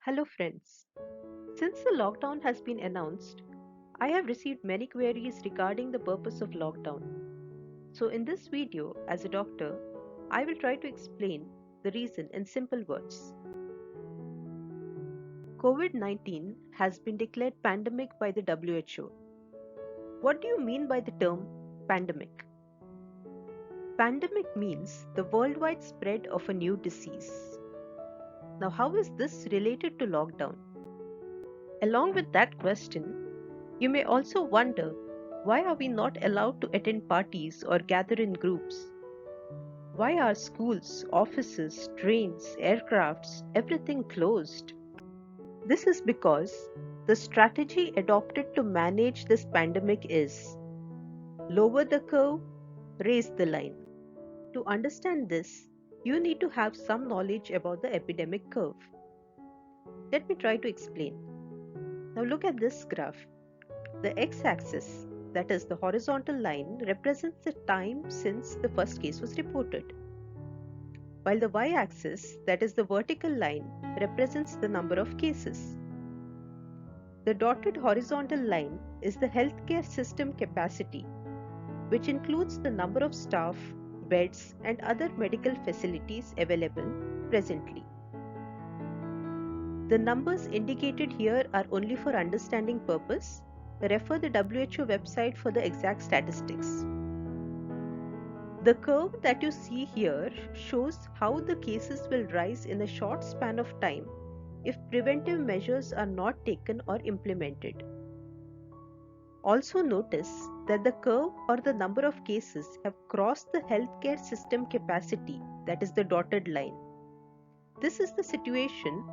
Hello friends. Since the lockdown has been announced, I have received many queries regarding the purpose of lockdown. So in this video, as a doctor, I will try to explain the reason in simple words. COVID-19 has been declared pandemic by the WHO. What do you mean by the term pandemic? Pandemic means the worldwide spread of a new disease. Now, how is this related to lockdown? Along with that question, you may also wonder, why are we not allowed to attend parties or gather in groups? Why are schools, offices, trains, aircrafts, everything closed? This is because the strategy adopted to manage this pandemic is lower the curve, raise the line. To understand this, you need to have some knowledge about the epidemic curve. Let me try to explain. Now look at this graph. The x-axis, that is the horizontal line, represents the time since the first case was reported, while the y-axis, that is the vertical line, represents the number of cases. The dotted horizontal line is the healthcare system capacity, which includes the number of staff, beds, and other medical facilities available presently. The numbers indicated here are only for understanding purpose. Refer the WHO website for the exact statistics. The curve that you see here shows how the cases will rise in a short span of time if preventive measures are not taken or implemented. Also notice that the curve or the number of cases have crossed the healthcare system capacity, that is the dotted line. This is the situation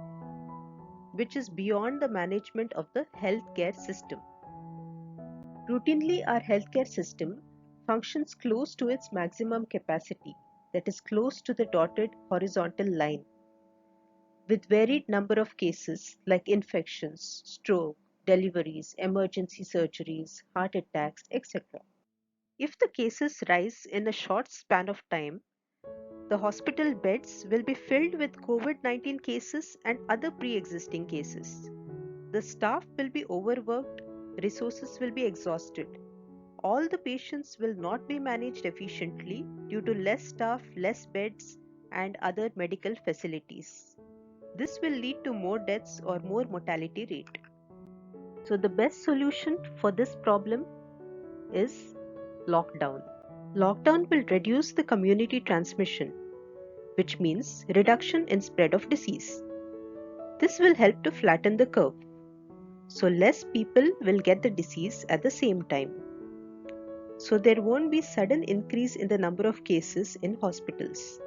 which is beyond the management of the healthcare system. Routinely, our healthcare system functions close to its maximum capacity, that is close to the dotted horizontal line, with varied number of cases like infections, stroke, deliveries, emergency surgeries, heart attacks, etc. If the cases rise in a short span of time, the hospital beds will be filled with COVID-19 cases and other pre-existing cases. The staff will be overworked, resources will be exhausted. All the patients will not be managed efficiently due to less staff, less beds, and other medical facilities. This will lead to more deaths or more mortality rate. So the best solution for this problem is lockdown. Lockdown will reduce the community transmission, which means reduction in spread of disease. This will help to flatten the curve. So less people will get the disease at the same time. So there won't be sudden increase in the number of cases in hospitals.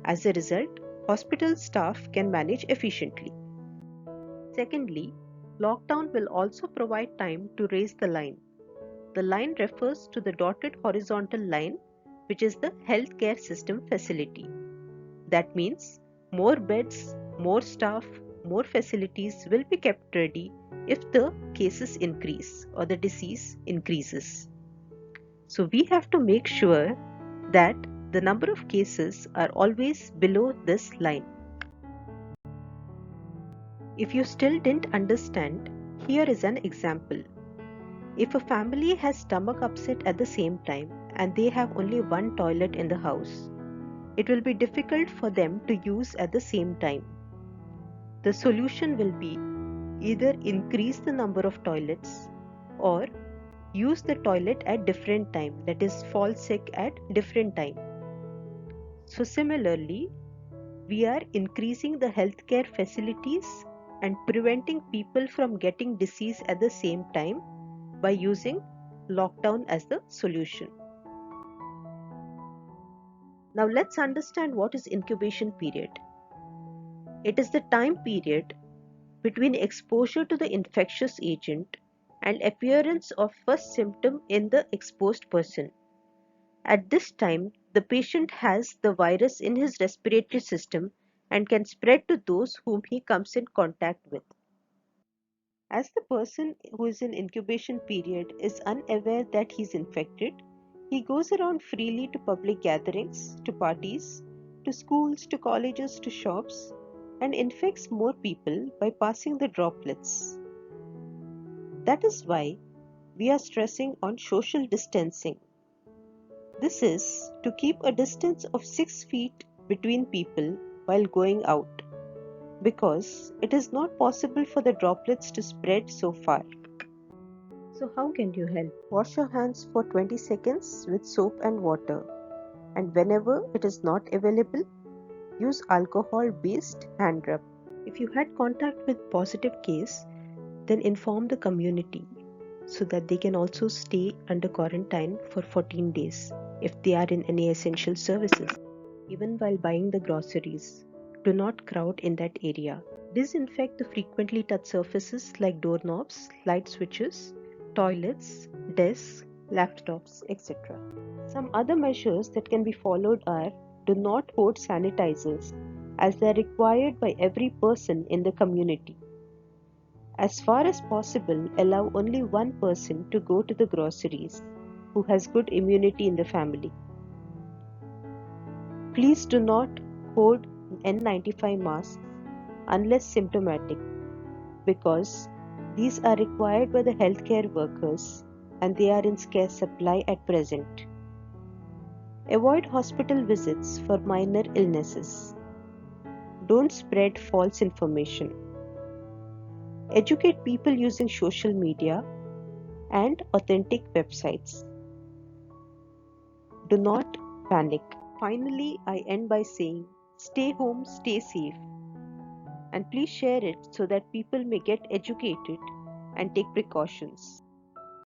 As a result, hospital staff can manage efficiently. Secondly, lockdown will also provide time to raise the line. The line refers to the dotted horizontal line, which is the healthcare system facility. That means more beds, more staff, more facilities will be kept ready if the cases increase or the disease increases. So we have to make sure that the number of cases are always below this line. If you still didn't understand, here is an example. If a family has stomach upset at the same time and they have only one toilet in the house, it will be difficult for them to use at the same time. The solution will be either increase the number of toilets or use the toilet at different time, that is fall sick at different time. So similarly, we are increasing the healthcare facilities and preventing people from getting disease at the same time by using lockdown as the solution. Now let's understand what is incubation period. It is the time period between exposure to the infectious agent and appearance of first symptom in the exposed person. At this time, the patient has the virus in his respiratory system and can spread to those whom he comes in contact with. As the person who is in incubation period is unaware that he is infected, he goes around freely to public gatherings, to parties, to schools, to colleges, to shops. and infects more people by passing the droplets. That is why we are stressing on social distancing. This is to keep a distance of 6 feet between people while going out, because it is not possible for the droplets to spread so far. So how can you help? Wash your hands for 20 seconds with soap and water, and whenever it is not available, use alcohol-based hand rub. If you had contact with positive case, then inform the community so that they can also stay under quarantine for 14 days if they are in any essential services. Even while buying the groceries, do not crowd in that area. Disinfect the frequently touched surfaces like doorknobs, light switches, toilets, desks, laptops, etc. Some other measures that can be followed are: do not hoard sanitizers as they are required by every person in the community. As far as possible, allow only one person to go to the groceries who has good immunity in the family. Please do not hoard N95 masks unless symptomatic, because these are required by the healthcare workers and they are in scarce supply at present. Avoid hospital visits for minor illnesses. Don't spread false information. Educate people using social media and authentic websites. Do not panic. Finally, I end by saying, stay home, stay safe, and please share it so that people may get educated and take precautions.